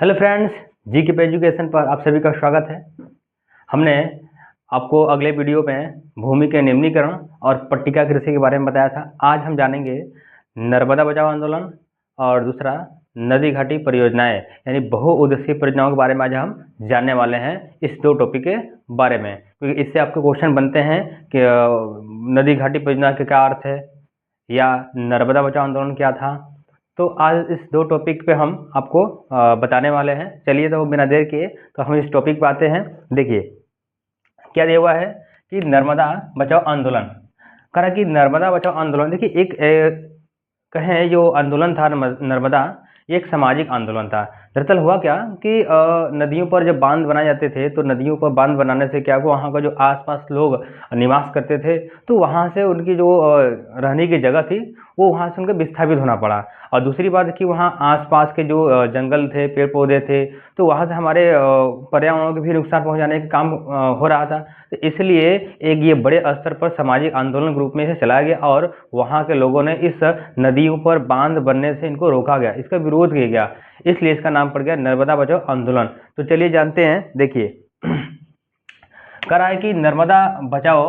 Hello friends, जी के education पर आप सभी का स्वागत है। हमने आपको अगले वीडियो में भूमि के निम्नीकरण और पट्टिका कृषि के बारे में बताया था। आज हम जानेंगे नर्मदा बचाओ आंदोलन और दूसरा नदी घाटी परियोजनाएं यानी बहुउद्देशीय परियोजनाओं के बारे में आज हम जानने वाले हैं इस दो टॉपिक के बारे में, क्योंकि इससे आपके क्वेश्चन बनते हैं कि नदी घाटी परियोजना का क्या अर्थ है या नर्मदा बचाओ आंदोलन क्या था। तो आज इस दो टॉपिक पे हम आपको बताने वाले हैं। चलिए तो बिना देर किए तो हम इस टॉपिक पे आते हैं। देखिए क्या दिया हुआ है कि नर्मदा बचाओ आंदोलन। कह रहा कि नर्मदा बचाओ आंदोलन, देखिए एक कहें जो आंदोलन था नर्मदा, ये एक सामाजिक आंदोलन था। दरअसल हुआ क्या कि नदियों पर जब बांध बनाए जाते थे तो नदियों पर बांध बनाने से क्या हुआ, वहाँ का जो आसपास लोग निवास करते थे तो वहाँ से उनकी जो रहने की जगह थी वो वहाँ से उनको विस्थापित होना पड़ा। और दूसरी बात कि वहाँ आसपास के जो जंगल थे, पेड़ पौधे थे, तो वहाँ से हमारे पर्यावरण को भी नुकसान पहुँचाने का काम हो रहा था। तो इसलिए एक ये बड़े स्तर पर सामाजिक आंदोलन के रूप में इसे चलाया गया और वहाँ के लोगों ने इस नदियों पर बांध बनने से इनको रोका गया, इसका विरोध किया गया, इसलिए इसका नाम पड़ गया नर्मदा बचाओ आंदोलन। तो चलिए जानते हैं। देखिए कह रहा है कि नर्मदा बचाओ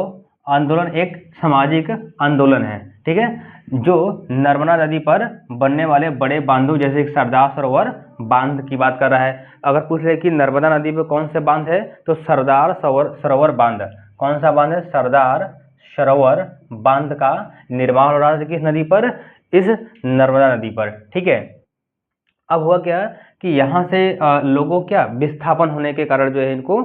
आंदोलन एक सामाजिक आंदोलन है, ठीक है, जो नर्मदा नदी पर बनने वाले बड़े बांधों जैसे सरदार सरोवर बांध की बात कर रहा है। अगर पूछ ले कि नर्मदा नदी पर कौन से बांध है तो सरदार सरोवर बांध। कौन सा बांध है? सरदार सरोवर बांध का निर्माण हो रहा है किस नदी पर? इस नर्मदा नदी पर, ठीक है। अब हुआ क्या कि यहाँ से लोगों क्या विस्थापन होने के कारण जो है इनको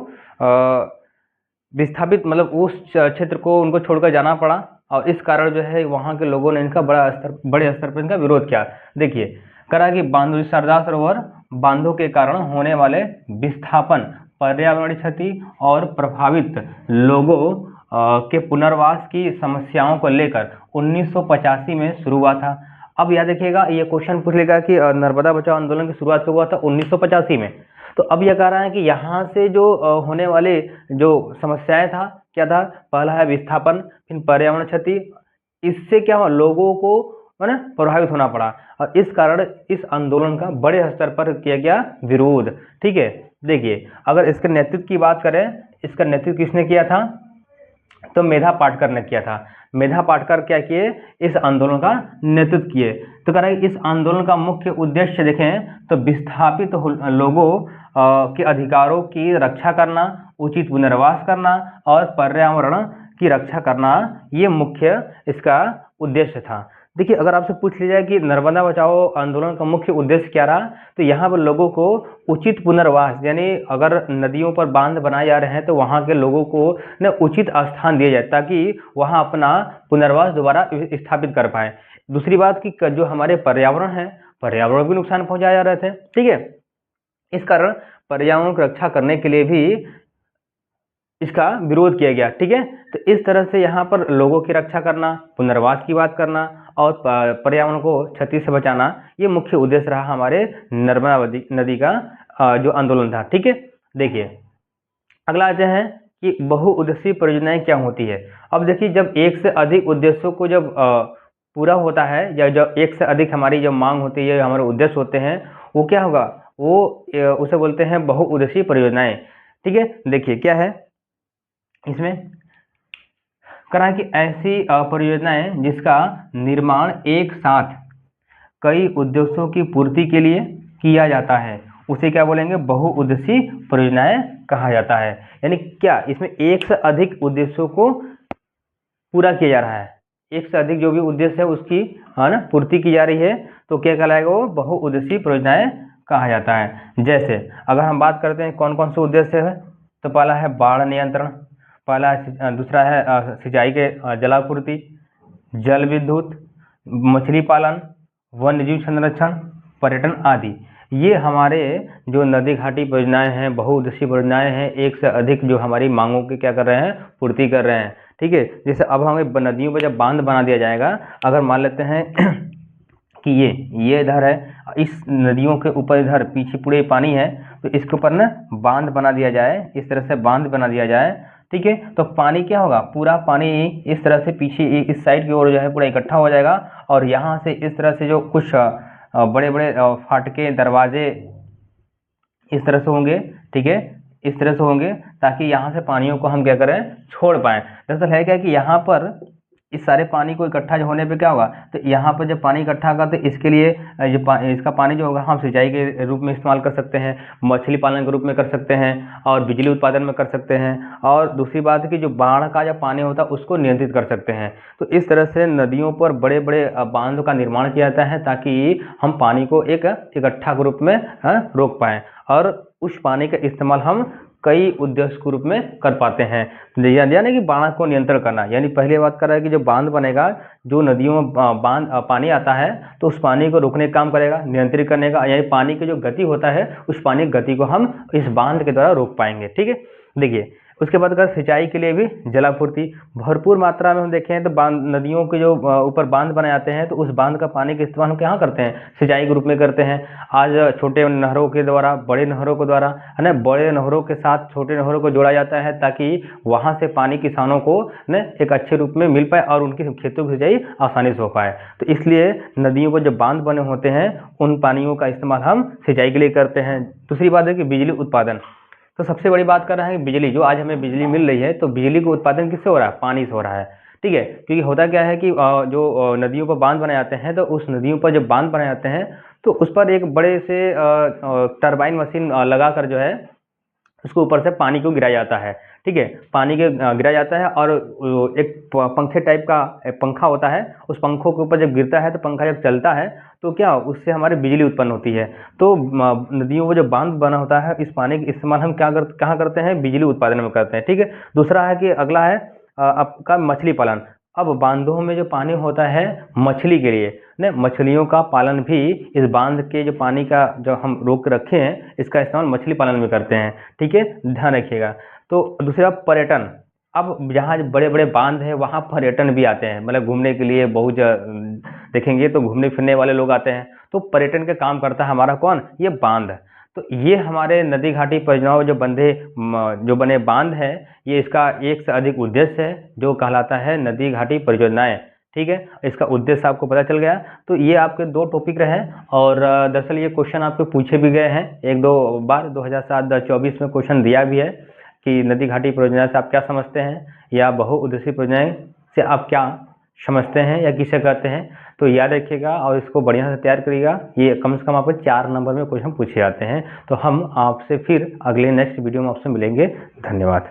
विस्थापित मतलब उस क्षेत्र को उनको छोड़कर जाना पड़ा और इस कारण जो है वहाँ के लोगों ने इनका बड़े स्तर पर इनका विरोध किया। देखिए करा कि बांधों सरदार सरोवर बांधों के कारण होने वाले विस्थापन, पर्यावरणीय क्षति और प्रभावित लोगों के पुनर्वास की समस्याओं को लेकर 1985 में शुरू हुआ था। अब याद रखिएगा, ये क्वेश्चन पूछ लेगा कि नर्मदा बचाओ आंदोलन की शुरुआत कब हुआ था? 1985 में। तो अब यह कह रहा है कि यहाँ से जो होने वाले जो समस्याएं था, क्या था? पहला है विस्थापन, फिर पर्यावरण क्षति, इससे क्या हुआ, लोगों को है ना प्रभावित होना पड़ा और इस कारण इस आंदोलन का बड़े स्तर पर किया गया विरोध, ठीक है। देखिए अगर इसके नेतृत्व की बात करें, इसका नेतृत्व किसने किया था? तो मेधा पाटकर ने किया था। मेधा पाटकर क्या किए? इस आंदोलन का नेतृत्व किए। तो कह रहा है इस आंदोलन का मुख्य उद्देश्य देखें तो विस्थापित लोगों के अधिकारों की रक्षा करना, उचित पुनर्वास करना और पर्यावरण की रक्षा करना, ये मुख्य इसका उद्देश्य था। देखिए अगर आपसे पूछ लिया जाए कि नर्मदा बचाओ आंदोलन का मुख्य उद्देश्य क्या रहा, तो यहाँ पर लोगों को उचित पुनर्वास, यानी अगर नदियों पर बांध बनाए जा रहे हैं तो वहाँ के लोगों को न उचित स्थान दिया जाए ताकि वहाँ अपना पुनर्वास दोबारा स्थापित कर पाए। दूसरी बात कि जो हमारे पर्यावरण है, पर्यावरण को भी नुकसान पहुंचाए जा रहे थे, ठीक है। इस कारण पर्यावरण की रक्षा करने के लिए भी इसका विरोध किया गया, ठीक है। तो इस तरह से यहाँ पर लोगों की रक्षा करना, पुनर्वास की बात करना और पर्यावरण को क्षति से बचाना, ये मुख्य उद्देश्य रहा हमारे नर्मदा नदी का जो आंदोलन था, ठीक है। देखिए अगला आते हैं कि बहुउद्देशीय परियोजनाएं क्या होती है। अब देखिए जब एक से अधिक उद्देश्यों को जब पूरा होता है या जब एक से अधिक हमारी जब मांग होती है, हमारे उद्देश्य होते हैं, वो क्या होगा, वो उसे बोलते हैं बहुउद्देशीय परियोजनाएं, ठीक है। देखिए क्या है इसमें, करा कि ऐसी परियोजनाएं जिसका निर्माण एक साथ कई उद्देश्यों की पूर्ति के लिए किया जाता है, उसे क्या बोलेंगे? बहुउद्देशीय परियोजनाएं कहा जाता है। यानी क्या इसमें एक से अधिक उद्देश्यों को पूरा किया जा रहा है, एक से अधिक जो भी उद्देश्य है उसकी है ना पूर्ति की जा रही है, तो क्या कहलाएगा? वो बहुउद्देशीय परियोजनाएं कहा जाता है। जैसे अगर हम बात करते हैं कौन कौन से उद्देश्य है, तो पहला है बाढ़ नियंत्रण, पहला दूसरा है सिंचाई के जलापूर्ति, जल विद्युत, मछली पालन, वन्यजीव संरक्षण, पर्यटन आदि। ये हमारे जो नदी घाटी परियोजनाएं हैं, बहुउद्देशीय परियोजनाएं हैं, एक से अधिक जो हमारी मांगों की क्या कर रहे हैं? पूर्ति कर रहे हैं, ठीक है। जैसे अब हमें नदियों पर जब बांध बना दिया जाएगा, अगर मान लेते हैं कि ये इधर है, इस नदियों के ऊपर इधर पीछे पूरे पानी है, तो इसके ऊपर ना बांध बना दिया जाए, इस तरह से बांध बना दिया जाए, ठीक है। तो पानी क्या होगा? पूरा पानी इस तरह से पीछे इस साइड की ओर जो है पूरा इकट्ठा हो जाएगा और यहाँ से इस तरह से जो कुछ बड़े बड़े फाटके, दरवाजे इस तरह से होंगे, ठीक है, इस तरह से होंगे ताकि यहाँ से पानियों को हम क्या करें, छोड़ पाएँ। दरअसल है क्या कि यहाँ पर इस सारे पानी को इकट्ठा होने पे क्या होगा, तो यहाँ पर जब पानी इकट्ठा होगा तो इसके लिए इसका पानी जो होगा हम सिंचाई के रूप में इस्तेमाल कर सकते हैं, मछली पालन के रूप में कर सकते हैं, और बिजली उत्पादन में कर सकते हैं, और दूसरी बात है कि जो बाढ़ का जब पानी होता है उसको नियंत्रित कर सकते हैं। तो इस तरह से नदियों पर बड़े बड़े बांध का निर्माण किया जाता है ताकि हम पानी को एक इकट्ठा के रूप में रोक पाएँ, और उस पानी का इस्तेमाल हम कई उद्देश्य के रूप में कर पाते हैं। यानी कि बाढ़ को नियंत्रण करना, यानी पहले बात कर रहा है कि जो बांध बनेगा, जो नदियों में पानी आता है तो उस पानी को रोकने का काम करेगा, नियंत्रित करने का, यानी पानी की जो गति होता है उस पानी की गति को हम इस बांध के द्वारा रोक पाएंगे, ठीक है। देखिए उसके बाद अगर सिंचाई के लिए भी जलापूर्ति भरपूर मात्रा में हम देखें तो नदियों के जो ऊपर बांध बनाए जाते हैं तो उस बांध का पानी का इस्तेमाल हम कहाँ करते हैं, सिंचाई के रूप में करते हैं। आज छोटे नहरों के द्वारा, बड़े नहरों के द्वारा, है ना, बड़े नहरों के साथ छोटे नहरों को जोड़ा जाता है ताकि वहाँ से पानी किसानों को न एक अच्छे रूप में मिल पाए और उनकी खेतों की सिंचाई आसानी से हो पाए। तो इसलिए नदियों को जब बांध बने होते हैं उन पानियों का इस्तेमाल हम सिंचाई के लिए करते हैं। दूसरी बात है कि बिजली उत्पादन, तो सबसे बड़ी बात कर रहे हैं बिजली, जो आज हमें बिजली मिल रही है तो बिजली का उत्पादन किससे हो रहा है, पानी से हो रहा है, ठीक है। क्योंकि होता क्या है कि जो नदियों पर बांध बनाए जाते हैं तो उस नदियों पर जब बांध बनाए जाते हैं तो उस पर एक बड़े से टरबाइन मशीन लगाकर जो है उसको ऊपर से पानी को गिराया जाता है, ठीक है, पानी के गिराया जाता है, और एक पंखे टाइप का पंखा होता है, उस पंखों के ऊपर जब गिरता है तो पंखा जब चलता है तो क्या उससे हमारी बिजली उत्पन्न होती है। तो नदियों को जब बांध बना होता है इस पानी का इस्तेमाल हम कहाँ करते हैं, बिजली उत्पादन में करते हैं, ठीक है। दूसरा है कि अगला है आपका मछली पालन। अब बांधों में जो पानी होता है मछली के लिए, ने मछलियों का पालन भी इस बांध के जो पानी का जो हम रोक रखे हैं इसका इस्तेमाल मछली पालन में करते हैं, ठीक है, ध्यान रखिएगा। तो दूसरा पर्यटन, अब जहाँ बड़े बड़े बांध है वहाँ पर्यटन भी आते हैं, मतलब घूमने के लिए बहुत देखेंगे तो घूमने फिरने वाले लोग आते हैं, तो पर्यटन का काम करता है हमारा कौन, ये बांध। तो ये हमारे नदी घाटी परियोजनाओं जो बने बांध है, ये इसका एक से अधिक उद्देश्य है जो कहलाता है नदी घाटी परियोजनाएं, ठीक है। इसका उद्देश्य आपको पता चल गया। तो ये आपके 2 टॉपिक रहे, और दरअसल ये क्वेश्चन आपको पूछे भी गए हैं 1-2 बार। 2007-24 में क्वेश्चन दिया भी है कि नदी घाटी परियोजना से आप क्या समझते हैं, या बहुउद्देशीय परियोजनाएं से आप क्या समझते हैं या किसे कहते हैं। तो याद रखिएगा और इसको बढ़िया से तैयार करिएगा। ये कम से कम आपको 4 नंबर में क्वेश्चन पूछे जाते हैं। तो हम आपसे फिर अगले नेक्स्ट वीडियो में आपसे मिलेंगे। धन्यवाद।